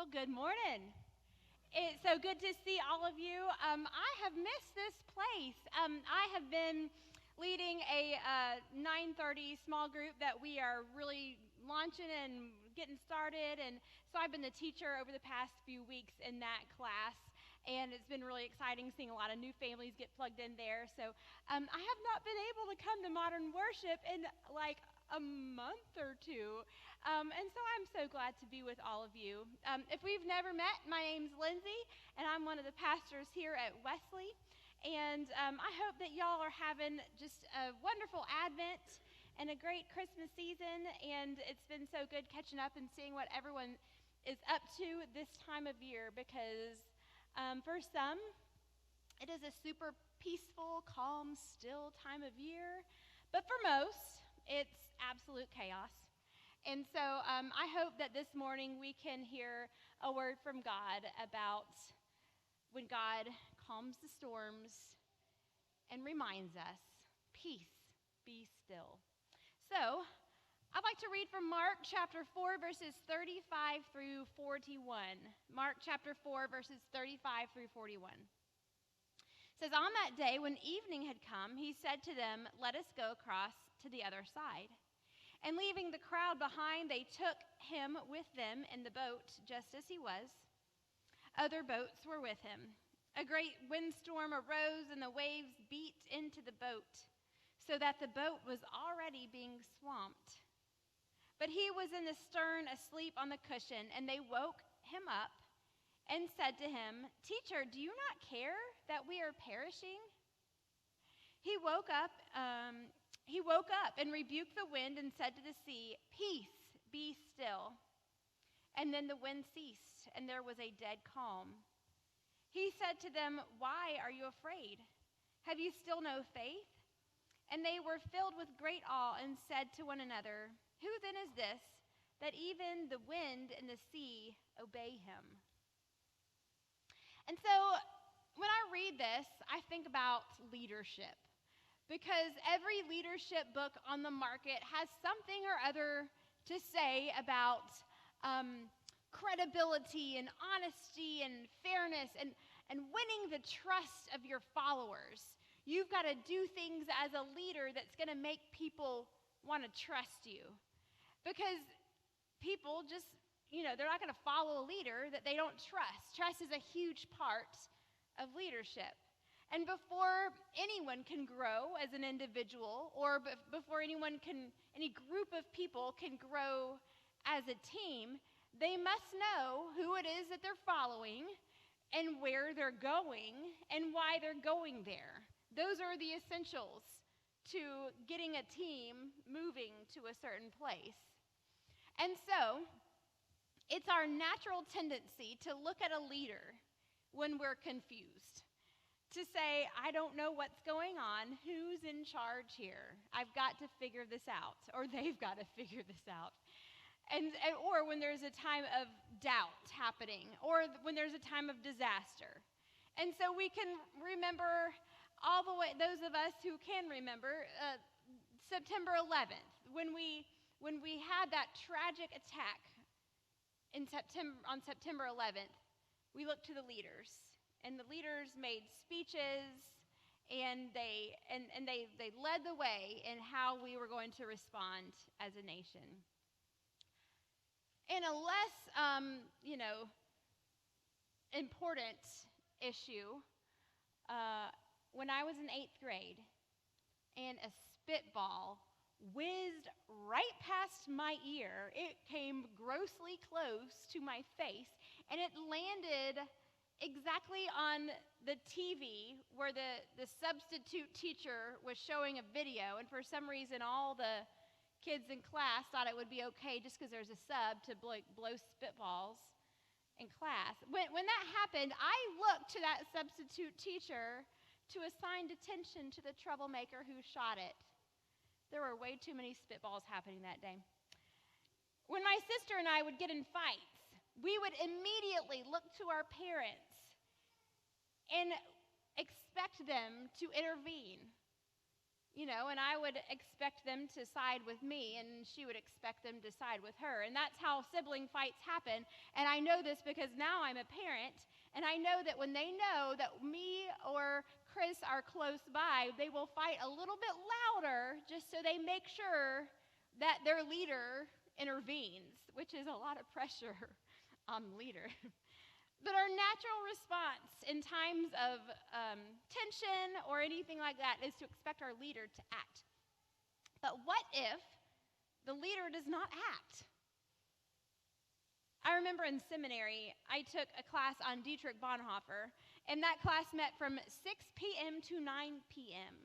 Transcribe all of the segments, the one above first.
Good morning. It's so good to see all of you. I have missed this place. I have been leading a 9:30 small group that we are really launching and getting started. And so I've been the teacher over the past few weeks in that class. And it's been really exciting seeing a lot of new families get plugged in there. So I have not been able to come to modern worship in like a month or two. And so I'm so glad to be with all of you. If we've never met, my name's Lindsay, and I'm one of the pastors here at Wesley. And I hope that y'all are having just a wonderful Advent and a great Christmas season. And it's been so good catching up and seeing what everyone is up to this time of year, because for some, it is a super peaceful, calm, still time of year. But for most, it's absolute chaos. And so I hope that this morning we can hear a word from God about when God calms the storms and reminds us, peace, be still. So I'd like to read from Mark chapter 4, verses 35 through 41. Mark chapter 4, verses 35 through 41. It says, "On that day when evening had come, he said to them, 'Let us go across to the other side.' And leaving the crowd behind, they took him with them in the boat, just as he was. Other boats were with him. A great windstorm arose, and the waves beat into the boat, so that the boat was already being swamped. But he was in the stern, asleep on the cushion, and they woke him up and said to him, 'Teacher, do you not care that we are perishing?' He woke up and rebuked the wind and said to the sea, 'Peace, be still.' And then the wind ceased, and there was a dead calm. He said to them, 'Why are you afraid? Have you still no faith?' And they were filled with great awe and said to one another, 'Who then is this, that even the wind and the sea obey him?'" And so when I read this, I think about leadership. Because every leadership book on the market has something or other to say about credibility and honesty and fairness and winning the trust of your followers. You've got to do things as a leader that's going to make people want to trust you. Because people just, they're not going to follow a leader that they don't trust. Trust is a huge part of leadership. And before anyone can grow as an individual, or before any group of people can grow as a team, they must know who it is that they're following and where they're going and why they're going there. Those are the essentials to getting a team moving to a certain place. And so it's our natural tendency to look at a leader when we're confused. To say, "I don't know what's going on. Who's in charge here? I've got to figure this out," or they've got to figure this out. Or when there's a time of doubt happening, or when there's a time of disaster. And so we can remember all the way, those of us who can remember, September 11th, when we had that tragic attack on September 11th, we looked to the leaders. And the leaders made speeches, and they led the way in how we were going to respond as a nation. In a less, important issue, when I was in 8th grade, and a spitball whizzed right past my ear, it came grossly close to my face, and it landed exactly on the TV where the substitute teacher was showing a video, and for some reason all the kids in class thought it would be okay just because there's a sub to blow spitballs in class. When that happened, I looked to that substitute teacher to assign detention to the troublemaker who shot it. There were way too many spitballs happening that day. When my sister and I would get in fights, we would immediately look to our parents and expect them to intervene. and I would expect them to side with me, and she would expect them to side with her. And that's how sibling fights happen. And I know this because now I'm a parent, and I know that when they know that me or Chris are close by, they will fight a little bit louder just so they make sure that their leader intervenes, which is a lot of pressure on the leader. But our natural response in times of tension or anything like that is to expect our leader to act. But what if the leader does not act? I remember in seminary, I took a class on Dietrich Bonhoeffer, and that class met from 6 p.m. to 9 p.m.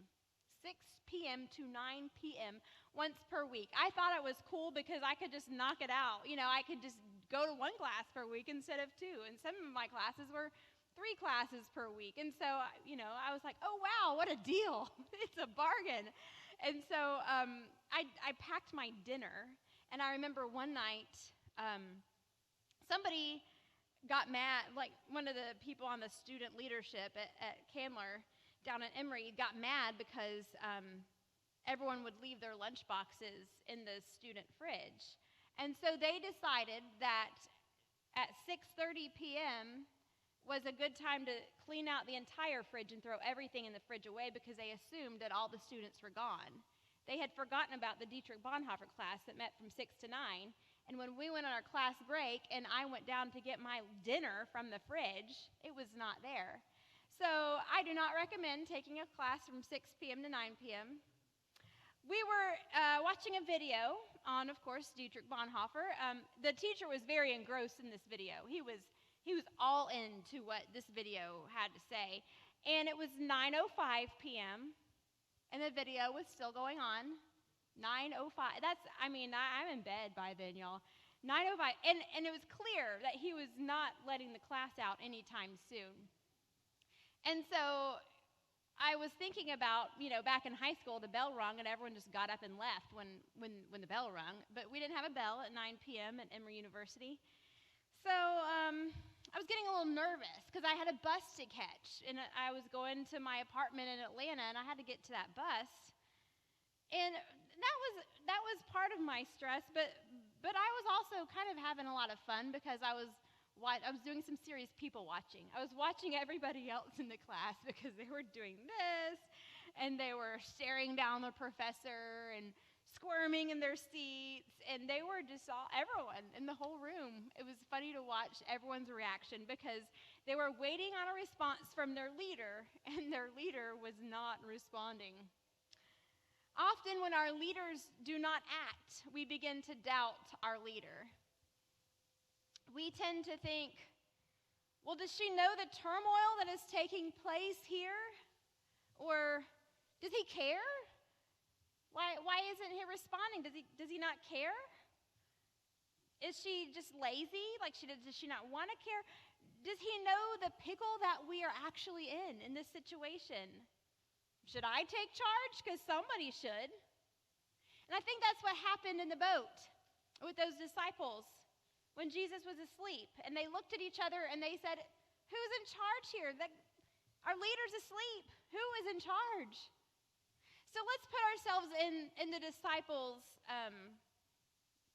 6 p.m. to 9 p.m. once per week. I thought it was cool because I could just knock it out. I could just go to one class per week instead of two. And some of my classes were 3 classes per week. And so, I was like, oh, wow, what a deal. It's a bargain. And so I packed my dinner. And I remember one night somebody got mad, like one of the people on the student leadership at Candler down at Emory got mad because everyone would leave their lunch boxes in the student fridge. And so they decided that at 6:30 p.m. was a good time to clean out the entire fridge and throw everything in the fridge away because they assumed that all the students were gone. They had forgotten about the Dietrich Bonhoeffer class that met from 6 to 9. And when we went on our class break and I went down to get my dinner from the fridge, it was not there. So I do not recommend taking a class from 6 p.m. to 9 p.m. We were watching a video on, of course, Dietrich Bonhoeffer. The teacher was very engrossed in this video. He was all into what this video had to say. And it was 9:05 p.m., and the video was still going on. 9:05. I'm in bed by then, y'all. 9:05. And it was clear that he was not letting the class out anytime soon. And so I was thinking about, back in high school, the bell rung and everyone just got up and left when the bell rung. But we didn't have a bell at 9 p.m. at Emory University. So I was getting a little nervous because I had a bus to catch. And I was going to my apartment in Atlanta, and I had to get to that bus. And that was part of my stress, but I was also kind of having a lot of fun because I was doing some serious people watching. I was watching everybody else in the class because they were doing this, and they were staring down the professor and squirming in their seats, and they were just everyone in the whole room. It was funny to watch everyone's reaction because they were waiting on a response from their leader, and their leader was not responding. Often when our leaders do not act, we begin to doubt our leader. We tend to think, well, does she know the turmoil that is taking place here? Or does he care? Why isn't he responding? Does he not care? Is she just lazy? Does she not want to care? Does he know the pickle that we are actually in this situation? Should I take charge? Because somebody should. And I think that's what happened in the boat with those disciples when Jesus was asleep. And they looked at each other and they said, who's in charge here? Our leader's asleep. Who is in charge? So let's put ourselves in the disciples'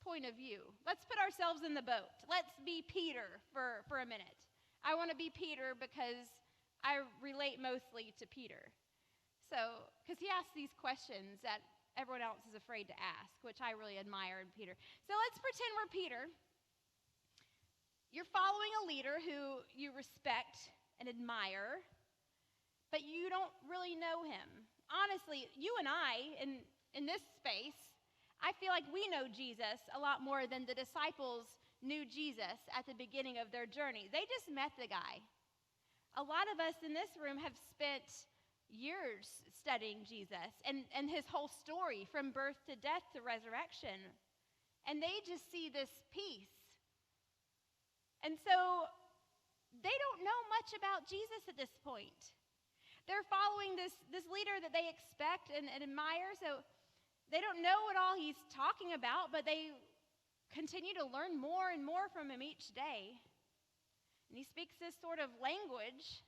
point of view. Let's put ourselves in the boat. Let's be Peter for a minute. I want to be Peter because I relate mostly to Peter. So, because he asks these questions that everyone else is afraid to ask, which I really admire in Peter. So let's pretend we're Peter. You're following a leader who you respect and admire, but you don't really know him. Honestly, you and I, in this space, I feel like we know Jesus a lot more than the disciples knew Jesus at the beginning of their journey. They just met the guy. A lot of us in this room have spent years studying Jesus and his whole story from birth to death to resurrection. And they just see this piece. And so they don't know much about Jesus at this point. They're following this leader that they expect and admire, so they don't know what all he's talking about, but they continue to learn more and more from him each day. And he speaks this sort of language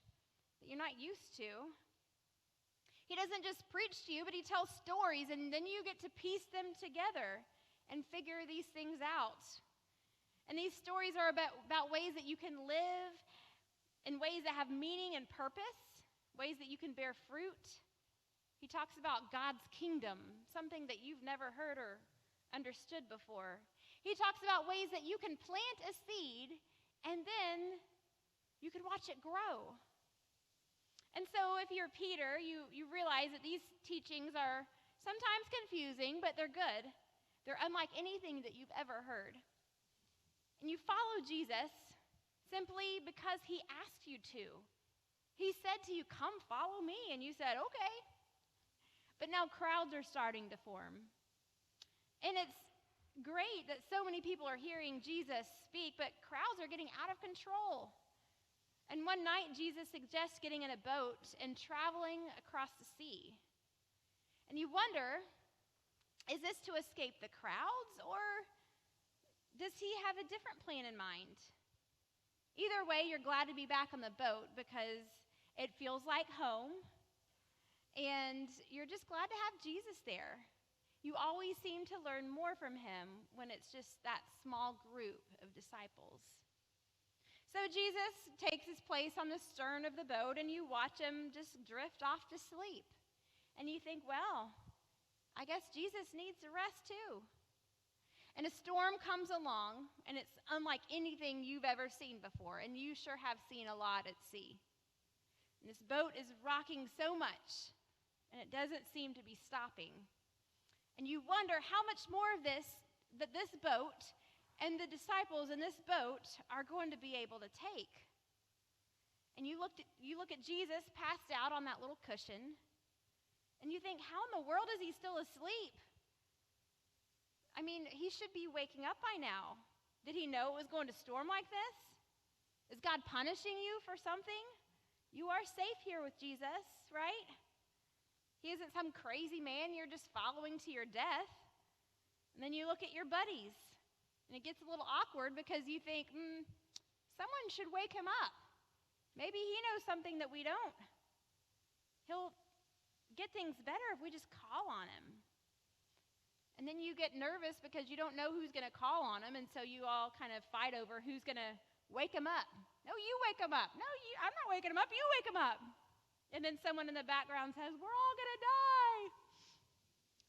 that you're not used to. He doesn't just preach to you, but he tells stories, and then you get to piece them together and figure these things out. And these stories are about ways that you can live in ways that have meaning and purpose, ways that you can bear fruit. He talks about God's kingdom, something that you've never heard or understood before. He talks about ways that you can plant a seed and then you can watch it grow. And so if you're Peter, you realize that these teachings are sometimes confusing, but they're good. They're unlike anything that you've ever heard. And you follow Jesus simply because he asked you to. He said to you, "Come follow me," and you said, "Okay." But now crowds are starting to form. And it's great that so many people are hearing Jesus speak, but crowds are getting out of control. And one night, Jesus suggests getting in a boat and traveling across the sea. And you wonder, is this to escape the crowds, or does he have a different plan in mind? Either way, you're glad to be back on the boat because it feels like home, and you're just glad to have Jesus there. You always seem to learn more from him when it's just that small group of disciples. So Jesus takes his place on the stern of the boat, and you watch him just drift off to sleep. And you think, well, I guess Jesus needs to rest too. And a storm comes along, and it's unlike anything you've ever seen before, and you sure have seen a lot at sea. And this boat is rocking so much, and it doesn't seem to be stopping. And you wonder how much more of this that this boat and the disciples in this boat are going to be able to take. And you look at Jesus passed out on that little cushion, and you think, how in the world is he still asleep? I mean, he should be waking up by now. Did he know it was going to storm like this? Is God punishing you for something? You are safe here with Jesus, right? He isn't some crazy man you're just following to your death. And then you look at your buddies, and it gets a little awkward because you think, someone should wake him up. Maybe he knows something that we don't. He'll get things better if we just call on him. And then you get nervous because you don't know who's going to call on him, and so you all kind of fight over who's going to wake him up. No, you wake him up. No, I'm not waking him up. You wake him up. And then someone in the background says, we're all going to die.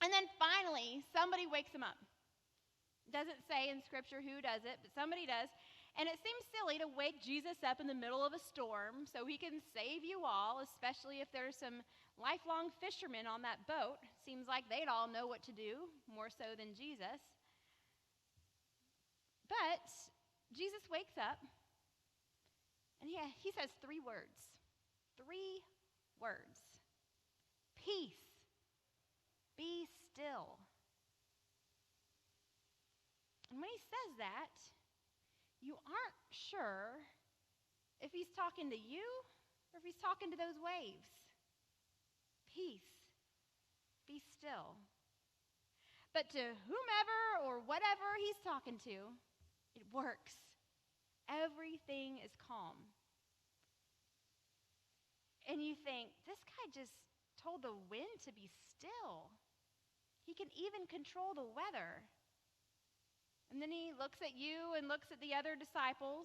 And then finally, somebody wakes him up. It doesn't say in Scripture who does it, but somebody does. And it seems silly to wake Jesus up in the middle of a storm so he can save you all, especially if there's some lifelong fishermen on that boat. Seems like they'd all know what to do, more so than Jesus. But Jesus wakes up, and he says 3 words. 3 words. Peace. Be still. And when he says that, you aren't sure if he's talking to you or if he's talking to those waves. Peace. Be still. But to whomever or whatever he's talking to, it works. Everything is calm. And you think, this guy just told the wind to be still. He can even control the weather. And then he looks at you and looks at the other disciples,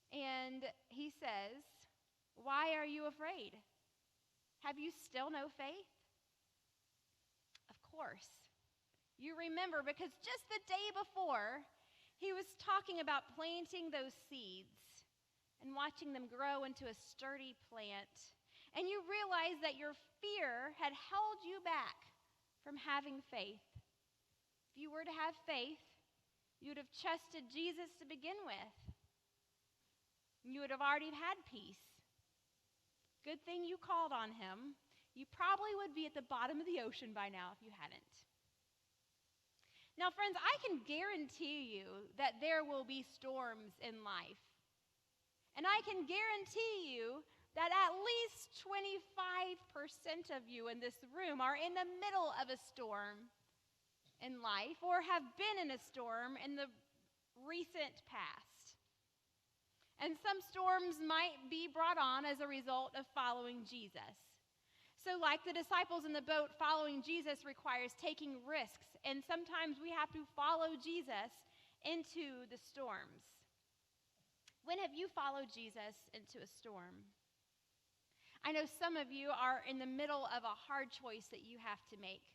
and he says, why are you afraid? Have you still no faith? Of course. You remember, because just the day before, he was talking about planting those seeds and watching them grow into a sturdy plant. And you realize that your fear had held you back from having faith. If you were to have faith, you would have trusted Jesus to begin with. You would have already had peace. Good thing you called on him. You probably would be at the bottom of the ocean by now if you hadn't. Now, friends, I can guarantee you that there will be storms in life. And I can guarantee you that at least 25% of you in this room are in the middle of a storm in life or have been in a storm in the recent past. And some storms might be brought on as a result of following Jesus. So like the disciples in the boat, following Jesus requires taking risks, and sometimes we have to follow Jesus into the storms. When have you followed Jesus into a storm? I know some of you are in the middle of a hard choice that you have to make.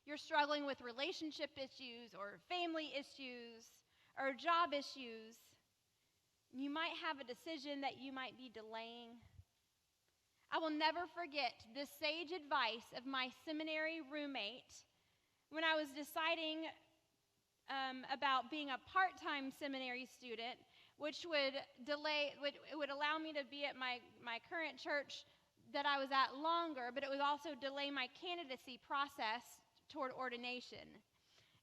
You're struggling with relationship issues or family issues or job issues. You might have a decision that you might be delaying. I will never forget the sage advice of my seminary roommate when I was deciding about being a part-time seminary student, which would allow me to be at my current church that I was at longer, but it would also delay my candidacy process toward ordination.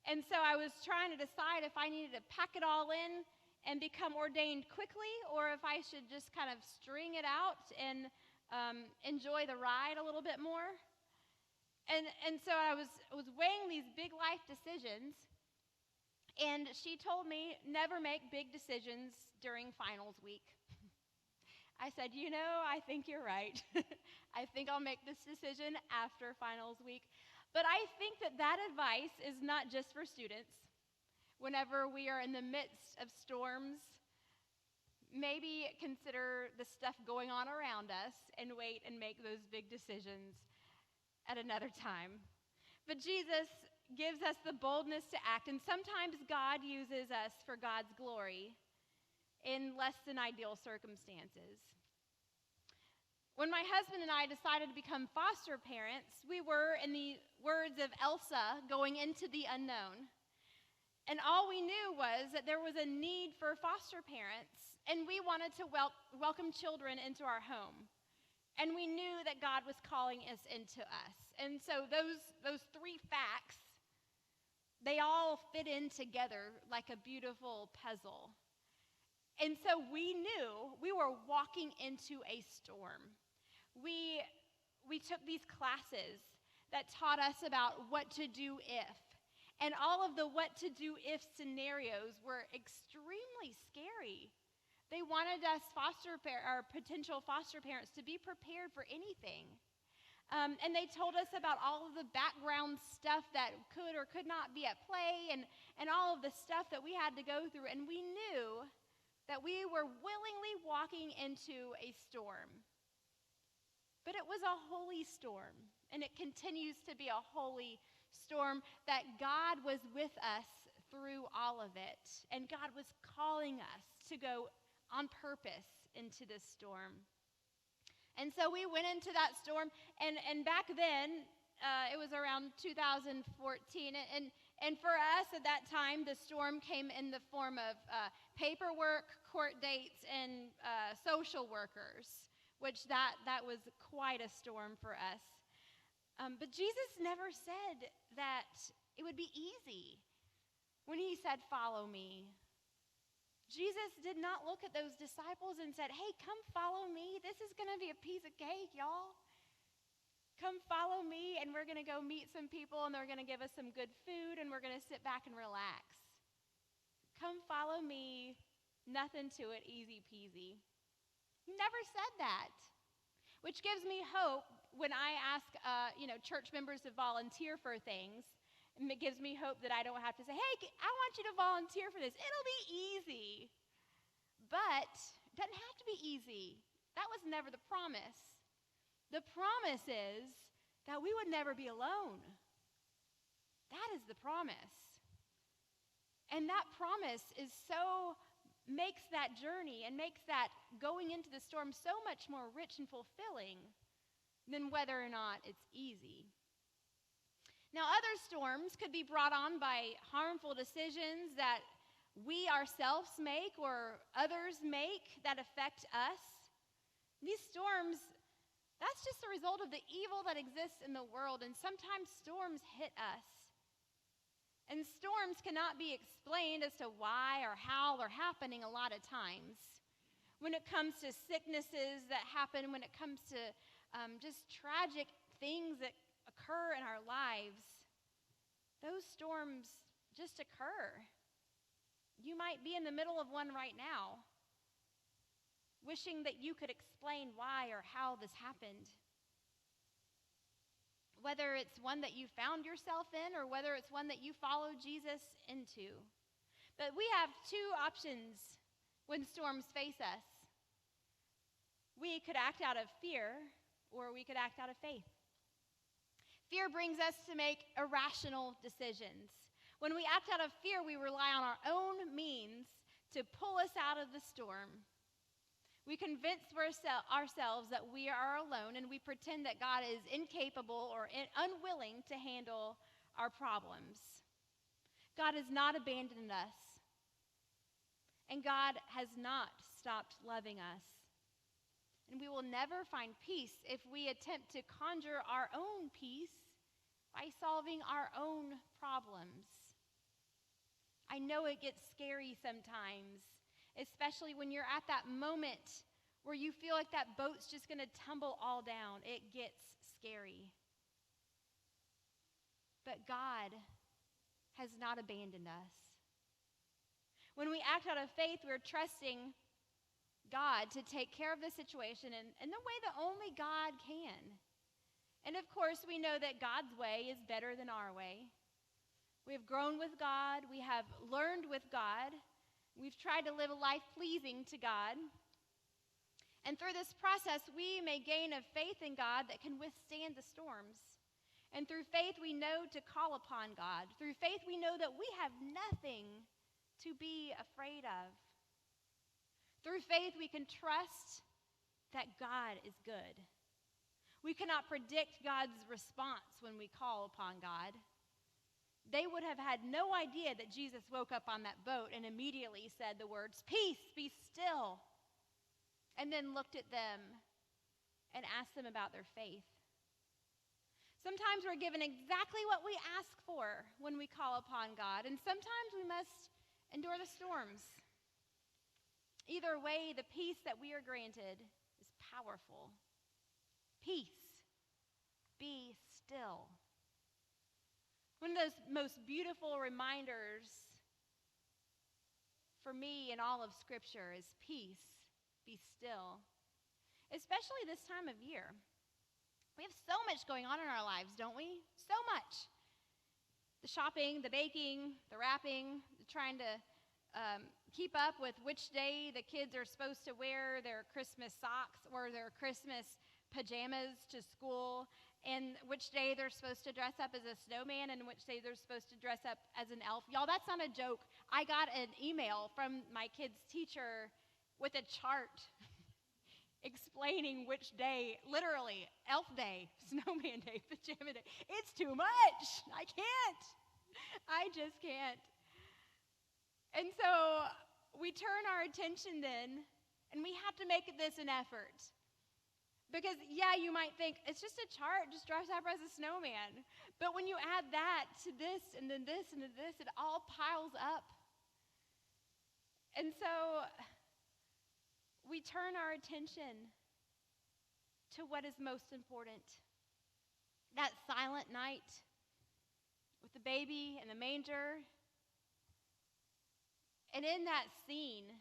And so I was trying to decide if I needed to pack it all in and become ordained quickly, or if I should just kind of string it out and enjoy the ride a little bit more. And so I was weighing these big life decisions, and she told me never make big decisions during finals week. I said, I think you're right. I think I'll make this decision after finals week. But I think that advice is not just for students. Whenever we are in the midst of storms, maybe consider the stuff going on around us and wait and make those big decisions at another time. But Jesus gives us the boldness to act, and sometimes God uses us for God's glory in less than ideal circumstances. When my husband and I decided to become foster parents, we were, in the words of Elsa, going into the unknown. And all we knew was that there was a need for foster parents, and we wanted to welcome children into our home. And we knew that God was calling us into us. And so those three facts, they all fit in together like a beautiful puzzle. And so we knew we were walking into a storm. We took these classes that taught us about what to do if. And all of the what to do if scenarios were extremely scary. They wanted us potential foster parents to be prepared for anything. And they told us about all of the background stuff that could or could not be at play, and all of the stuff that we had to go through. And we knew that we were willingly walking into a storm. But it was a holy storm, and it continues to be a holy storm, that God was with us through all of it, and God was calling us to go on purpose into this storm. And so we went into that storm, and back then, it was around 2014, and for us at that time, the storm came in the form of paperwork, court dates, and social workers, which that was quite a storm for us. But Jesus never said that it would be easy when he said, "Follow me." Jesus did not look at those disciples and said, "Hey, come follow me. This is going to be a piece of cake, y'all. Come follow me, and we're going to go meet some people, and they're going to give us some good food, and we're going to sit back and relax. Come follow me. Nothing to it, easy peasy." He never said that, which gives me hope when I ask church members to volunteer for things. And it gives me hope that I don't have to say, "Hey, I want you to volunteer for this. It'll be easy." But it doesn't have to be easy. That was never the promise. The promise is that we would never be alone. That is the promise. And that promise makes that journey and makes that going into the storm so much more rich and fulfilling than whether or not it's easy. Now, other storms could be brought on by harmful decisions that we ourselves make or others make that affect us. These storms, that's just a result of the evil that exists in the world, and sometimes storms hit us. And storms cannot be explained as to why or how they're happening a lot of times. When it comes to sicknesses that happen, when it comes to just tragic things that occur in our lives, those storms just occur. You might be in the middle of one right now, wishing that you could explain why or how this happened. whether it's one that you found yourself in or whether it's one that you follow Jesus into. But we have two options when storms face us. We could act out of fear, or we could act out of faith. Fear brings us to make irrational decisions. When we act out of fear, we rely on our own means to pull us out of the storm. We convince ourselves that we are alone, and we pretend that God is incapable or unwilling to handle our problems. God has not abandoned us, and God has not stopped loving us. And we will never find peace if we attempt to conjure our own peace by solving our own problems. I know it gets scary sometimes, especially when you're at that moment where you feel like that boat's just going to tumble all down. It gets scary. But God has not abandoned us. When we act out of faith, we're trusting God to take care of the situation in the way that only God can. And of course, we know that God's way is better than our way. We have grown with God. We have learned with God. We've tried to live a life pleasing to God. And through this process, we may gain a faith in God that can withstand the storms. And through faith, we know to call upon God. Through faith, we know that we have nothing to be afraid of. Through faith, we can trust that God is good. We cannot predict God's response when we call upon God. They would have had no idea that Jesus woke up on that boat and immediately said the words, "Peace, be still," and then looked at them and asked them about their faith. Sometimes we're given exactly what we ask for when we call upon God, and sometimes we must endure the storms. Either way, the peace that we are granted is powerful. Peace, be still. One of those most beautiful reminders for me in all of Scripture is peace, be still. Especially this time of year. We have so much going on in our lives, don't we? So much. The shopping, the baking, the wrapping, trying to keep up with which day the kids are supposed to wear their Christmas socks or their Christmas pajamas to school, and which day they're supposed to dress up as a snowman and which day they're supposed to dress up as an elf. Y'all, that's not a joke. I got an email from my kid's teacher with a chart explaining which day, literally, elf day, snowman day, pajama day. It's too much. I can't. I just can't. And so we turn our attention then, and we have to make this an effort. Because, yeah, you might think, it's just a chart, just dress up as a snowman. But when you add that to this, and then this, and then this, it all piles up. And so we turn our attention to what is most important. That silent night with the baby and the manger. And in that scene,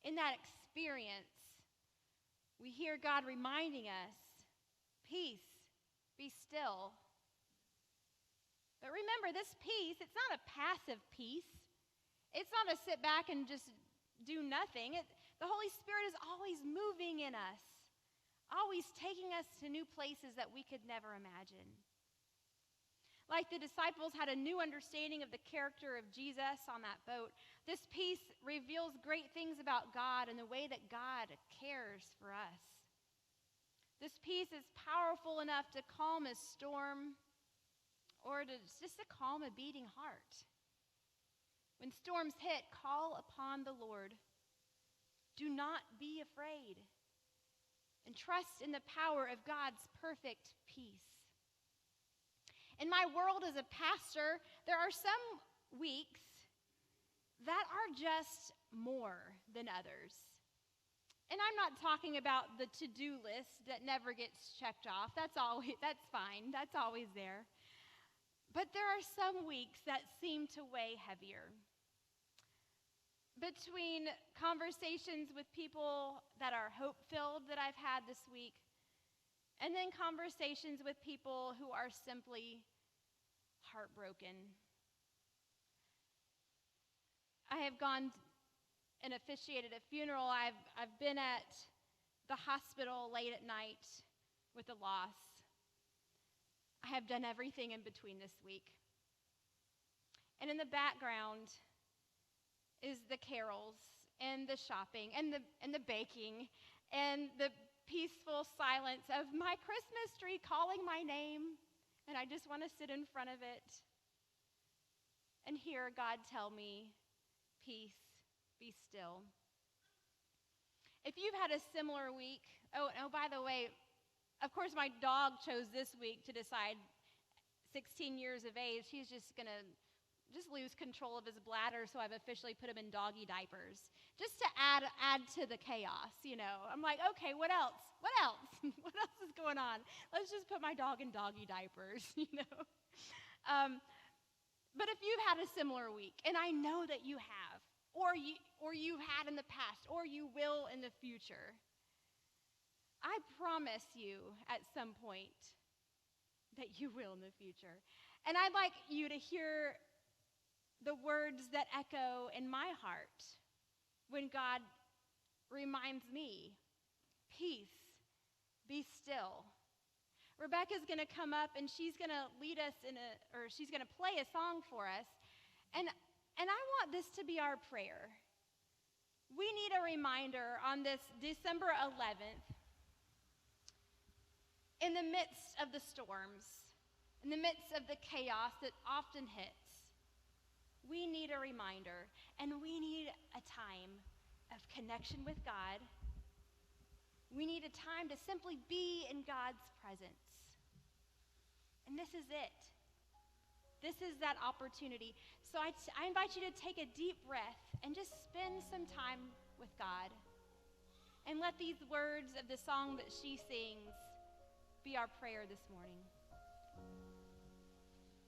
in that experience, we hear God reminding us, peace, be still. But remember, this peace, it's not a passive peace. It's not a sit back and just do nothing. The Holy Spirit is always moving in us, always taking us to new places that we could never imagine. Like the disciples had a new understanding of the character of Jesus on that boat, this peace reveals great things about God and the way that God cares for us. This peace is powerful enough to calm a storm or just to calm a beating heart. When storms hit, call upon the Lord. Do not be afraid, and trust in the power of God's perfect peace. In my world as a pastor, there are some weeks that are just more than others. And I'm not talking about the to-do list that never gets checked off. That's fine. That's always there. But there are some weeks that seem to weigh heavier. Between conversations with people that are hope-filled that I've had this week, And then conversations with people who are simply heartbroken. I have gone and officiated a funeral. I've been at the hospital late at night with a loss. I have done everything in between this week. And in the background is the carols and the shopping and the baking and the peaceful silence of my Christmas tree calling my name, and I just want to sit in front of it and hear God tell me, peace, be still. If you've had a similar week, by the way, of course my dog chose this week to decide 16 years of age, he's just going to lose control of his bladder, so I've officially put him in doggy diapers, just to add to the chaos, I'm like, okay, what else? What else? What else is going on? Let's just put my dog in doggy diapers, But if you've had a similar week, and I know that you have, or you've had in the past, or you will in the future, I promise you at some point that you will in the future. And I'd like you to hear the words that echo in my heart when God reminds me, peace, be still. Rebecca's going to come up and she's going to lead us she's going to play a song for us. And I want this to be our prayer. We need a reminder on this December 11th, in the midst of the storms, in the midst of the chaos that often hits, we need a reminder, and we need a time of connection with God. We need a time to simply be in God's presence. And this is it. This is that opportunity. So I invite you to take a deep breath and just spend some time with God. And let these words of the song that she sings be our prayer this morning.